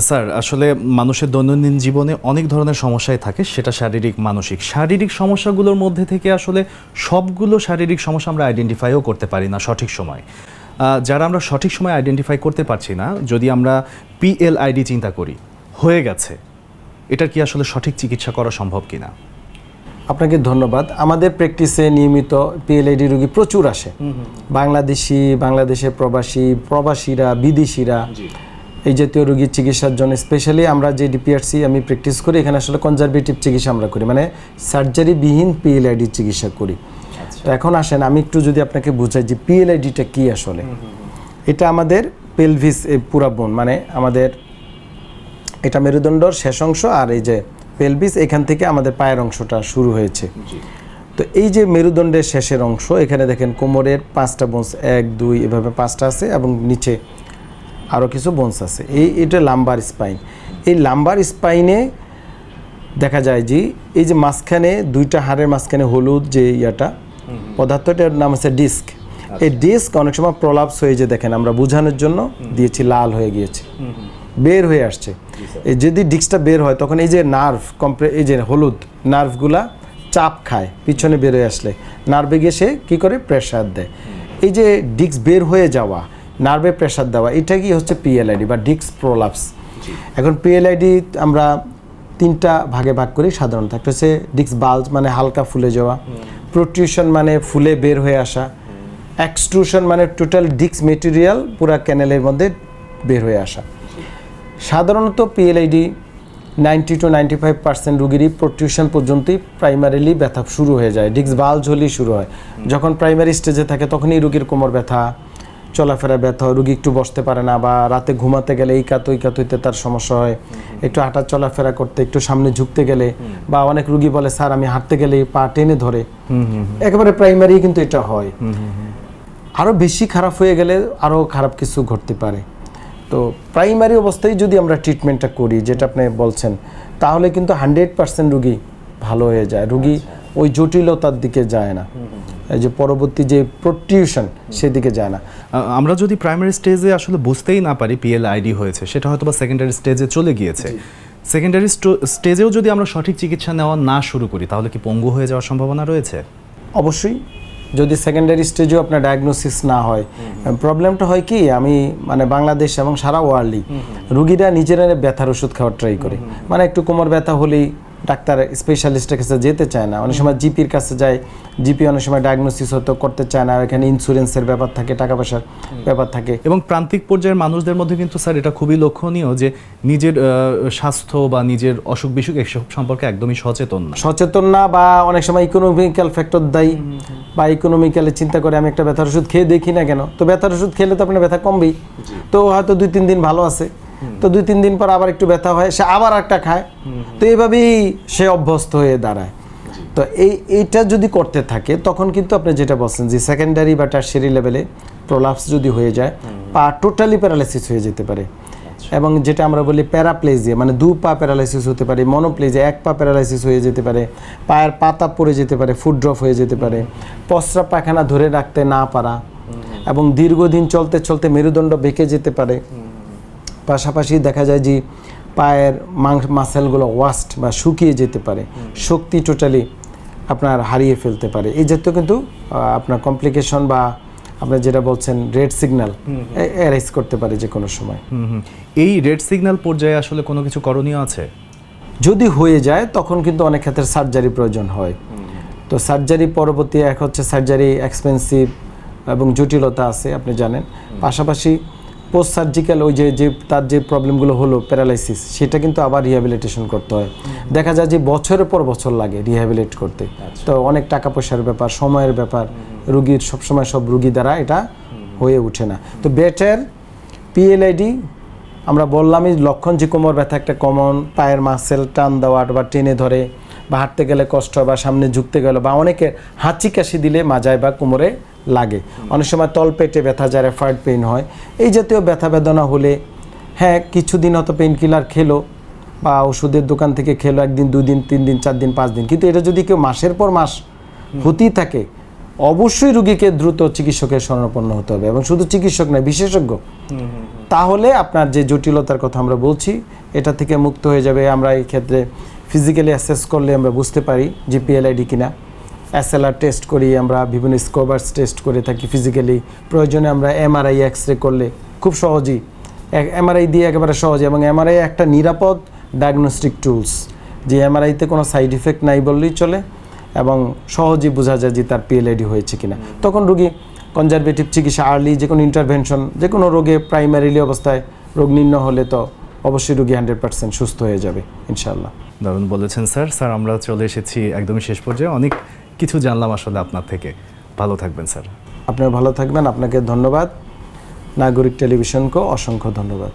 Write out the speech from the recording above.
Sir আসলে মানুষের দৈনন্দিন জীবনে অনেক ধরনের সমস্যাই থাকে, সেটা শারীরিক মানসিক। শারীরিক সমস্যাগুলোর মধ্যে থেকে আসলে সবগুলো শারীরিক সমস্যা আমরা আইডেন্টিফাইও করতে পারি না সঠিক সময়। যারা আমরা সঠিক সময় আইডেন্টিফাই করতে পারছি না, যদি আমরা PLID চিন্তা করি হয়ে গেছে, এটার কি আসলে সঠিক চিকিৎসা করা সম্ভব কিনা? আপনাকে ধন্যবাদ। আমাদের প্র্যাকটিসে নিয়মিত PLID রোগী প্রচুর আসে, বাংলাদেশে প্রবাসীরা, বিদেশিরা, এই জাতীয় রোগীর চিকিৎসার জন্য স্পেশালি আমরা যে DPRC আমি প্র্যাকটিস করি, এখানে আসলে কনজারভেটিভ চিকিৎসা আমরা করি, মানে সার্জারিবিহীন PLID চিকিৎসা করি। তো এখন আসেন আমি একটু যদি আপনাকে বুঝাই যে PLIDটা কি আসলে। এটা আমাদের পেলভিস পুরা বোন, মানে আমাদের এটা মেরুদণ্ডর শেষ অংশ, আর এই যে পেলভিস এখান থেকে আমাদের পায়ের অংশটা শুরু হয়েছে। তো এই যে মেরুদণ্ডের শেষের অংশ, এখানে দেখেন কোমরের 5টা বোনস, 1 2 এভাবে 5টা আছে, এবং নিচে আরও কিছু বোনস আছে। এটা লাম্বার স্পাইন। এই লাম্বার স্পাইনে দেখা যায় যে এই যে মাঝখানে দুইটা হাড়ের মাঝখানে হলুদ যে পদার্থটার নাম হচ্ছে ডিস্ক। এই ডিস্ক অনেক সময় প্রলাপস হয়ে যে দেখেন আমরা বোঝানোর জন্য দিয়েছি, লাল হয়ে গিয়েছে, বের হয়ে আসছে। এই যদি ডিস্কটা বের হয় তখন এই যে নার্ভ এই যে হলুদ নার্ভগুলা চাপ খায়, পিছনে বের হয়ে আসলে নার্ভে গিয়ে সে কী করে প্রেশার দেয়। এই যে ডিস্ক বের হয়ে যাওয়া, নার্ভে প্রেশার দেওয়া, এটা কি হচ্ছে PLID বা ডিস্ক প্রলাপস। এখন PLID আমরা 3টা ভাগে ভাগ করি সাধারণত। একটা হচ্ছে ডিস্ক বাল্জ, মানে হালকা ফুলে যাওয়া, প্রোট্রুশন মানে ফুলে বের হয়ে আসা, এক্সট্রুশন মানে টোটাল ডিস্ক মেটেরিয়াল পুরা ক্যানেলের মধ্যে বের হয়ে আসা। সাধারণত PLID 90 to 95% রোগীরই প্রোট্রুশন পর্যন্তই প্রাইমারিলি ব্যথা শুরু হয়ে যায়, ডিস্ক বাল্জ হলেই শুরু হয়। যখন প্রাইমারি স্টেজে থাকে তখনই রোগীর কোমর ব্যথা, চলাফেরা ব্যথা, রোগী একটু বসতে পারে না, বা রাতে ঘুমাতে গেলে এই কাত ওই কাত হইতে তার সমস্যা হয়, একটু হাঁটা চলাফেরা করতে, একটু সামনে ঝুঁকতে গেলে, বা অনেক রোগী বলে স্যার আমি হাঁটতে গেলে পা টেনে ধরে। একেবারে প্রাইমারি কিন্তু এটা হয়। আরও বেশি খারাপ হয়ে গেলে আরও খারাপ কিছু ঘটতে পারে। তো প্রাইমারি অবস্থায় যদি আমরা ট্রিটমেন্টটা করি, যেটা আপনি বলছেন, তাহলে কিন্তু 100% রোগী ভালো হয়ে যায়, রোগী ওই জটিলতার দিকে যায় না, এই যে পরবর্তী যে প্রোট্রুশন সেদিকে যায় না। আমরা যদি প্রাইমারি স্টেজে আসলে বুঝতেই না পারি PLID হয়েছে, সেটা হয়তো বা সেকেন্ডারি স্টেজে চলে গিয়েছে, সেকেন্ডারি স্টেজেও যদি আমরা সঠিক চিকিৎসা নেওয়া না শুরু করি, তাহলে কি পঙ্গু হয়ে যাওয়ার সম্ভাবনা রয়েছে? অবশ্যই, যদি সেকেন্ডারি স্টেজেও আপনার ডায়াগনোসিস না হয়। প্রবলেমটা হয় কি, আমি মানে বাংলাদেশ এবং সারা ওয়ার্ল্ডই রুগীরা নিজেরা ব্যথার ওষুধ খাওয়ার ট্রাই করে, মানে একটু কোমর ব্যথা হলেই ডাক্তার স্পেশালিস্টের কাছে যেতে চায় না, অনেক সময় জিপির কাছে যায়, জিপি অনেক সময় ডায়াগনোসিস হতে করতে চায় না, এখানে ইন্স্যুরেন্সের ব্যাপার থাকে, টাকা পয়সার ব্যাপার থাকে। এবং প্রান্তিক পর্যায়ের মানুষদের মধ্যে কিন্তু স্যার এটা খুবই লক্ষণীয় যে নিজের স্বাস্থ্য বা নিজের অসুখ বিসুখ এসব সম্পর্কে একদমই সচেতন না, বা অনেক সময় ইকোনমিক্যাল ফ্যাক্টর দেয়, বা ইকোনমিক্যালি চিন্তা করে আমি একটা ব্যথার ওষুধ খেয়ে দেখি না কেন, তো ব্যথার ওষুধ খেলে তো আপনার ব্যথা কমবেই, তো হয়তো 2-3 দিন ভালো আছে, তো 2-3 দিন পর আবার একটু ব্যথা হয়, সে আবার একটা খায়, তো এইভাবেই সে অভ্যস্ত হয়ে দাঁড়ায়। তো এইটা যদি করতে থাকে তখন কিন্তু আপনি যেটা বলছেন যে সেকেন্ডারি বা টারশিয়ারি লেভেলে প্রলাপস যদি হয়ে যায়, পা টোটালি প্যারালাইসিস হয়ে যেতে পারে, এবং যেটা আমরা বলি প্যারাপ্লেজিয়া, মানে 2 পা প্যারালাইসিস হতে পারে, মনোপ্লেজিয়া 1 পা প্যারালাইসিস হয়ে যেতে পারে, পায়ের পাতা পড়ে যেতে পারে, ফুট ড্রপ হয়ে যেতে পারে, প্রস্রাব পায়খানা ধরে রাখতে না পারা, এবং দীর্ঘদিন চলতে চলতে মেরুদণ্ড বেঁকে যেতে পারে। পাশাপাশি দেখা যায় যে পায়ের মাসেলগুলো ওয়াস্ট বা শুকিয়ে যেতে পারে, শক্তি টোটালি আপনার হারিয়ে ফেলতে পারে। এই জাতীয় কিন্তু আপনার কমপ্লিকেশন বা আপনার যেটা বলছেন রেড সিগন্যাল অ্যারাইজ করতে পারে যে কোনো সময়। এই রেড সিগন্যাল পর্যায়ে আসলে কোনো কিছু করণীয় আছে? যদি হয়ে যায় তখন কিন্তু অনেক ক্ষেত্রে সার্জারি প্রয়োজন হয়। তো সার্জারি পরবর্তী এক হচ্ছে সার্জারি এক্সপেন্সিভ এবং জটিলতা আছে আপনি জানেন। পাশাপাশি পোস্ট সার্জিক্যাল ওই যে তার যে প্রবলেমগুলো হলো প্যারালাইসিস, সেটা কিন্তু আবার রিহ্যাবিলিটেশন করতে হয়। দেখা যায় যে বছরের পর বছর লাগে রিহ্যাবিলিট করতে। তো অনেক টাকা পয়সার ব্যাপার, সময়ের ব্যাপার, রুগীর সবসময় সব রুগী দ্বারা এটা হয়ে ওঠে না। তো বেটার PLID আমরা বললামই লক্ষণ যে কোমর ব্যথা একটা কমন, পায়ের মাসেল টান দেওয়া বা টেনে ধরে, বা হাঁটতে গেলে কষ্ট হয়, বা সামনে ঝুঁকতে গেলে, বা অনেকের হাঁচি কাশি দিলে মাজায় বা কোমরে লাগে, অনেক সময় তলপেটে ব্যথা যায়, রেফার্ড পেইন হয়। এই জাতীয় ব্যথা বেদনা হলে হ্যাঁ কিছুদিন হয়তো পেইন কিলার খেলো বা ওষুধের দোকান থেকে খেলো, 1 দিন 2 দিন 3 দিন 4 দিন 5 দিন, কিন্তু এটা যদি কেউ মাসের পর মাস হতেই থাকে, অবশ্যই রুগীকে দ্রুত চিকিৎসকের শরণাপন্ন হতে হবে, এবং শুধু চিকিৎসক নয়, বিশেষজ্ঞ তাহলে আপনার যে জটিলতার কথা আমরা বলছি এটা থেকে মুক্ত হয়ে যাবে। আমরা এই ক্ষেত্রে ফিজিক্যালি অ্যাসেস করলে আমরা বুঝতে পারি যে পিএলআইডি কিনা। এসএলআর টেস্ট করি আমরা, বিভিন্ন স্কোবার্স টেস্ট করে থাকি ফিজিক্যালি। প্রয়োজনে আমরা এমআরআই এক্স রে করলে খুব সহজেই, এমআরআই দিয়ে একেবারে সহজে, এবং এমআরআই একটা নিরাপদ ডায়াগনস্টিক টুলস, যে এমআরআইতে কোনো সাইড ইফেক্ট নাই বললেই চলে এবং সহজেই বোঝা যায় যে তার পিএলআইডি হয়েছে কিনা। তখন রোগী কনজারভেটিভ চিকিৎসা, আর্লি যে কোনো ইন্টারভেনশন, যে কোনো রোগে প্রাইমারিলি অবস্থায় রোগ নির্ণয় হলে তো অবশ্যই রোগী 100% সুস্থ হয়ে যাবে ইনশাআল্লাহ। দারুণ বলেছেন স্যার। স্যার, আমরা চলে এসেছি একদমই শেষ পর্যায়ে, অনেক কিছু জানলাম আসলে আপনার থেকে। ভালো থাকবেন স্যার। আপনারা ভালো থাকবেন, আপনাকে ধন্যবাদ। নাগরিক টেলিভিশনকেও অসংখ্য ধন্যবাদ।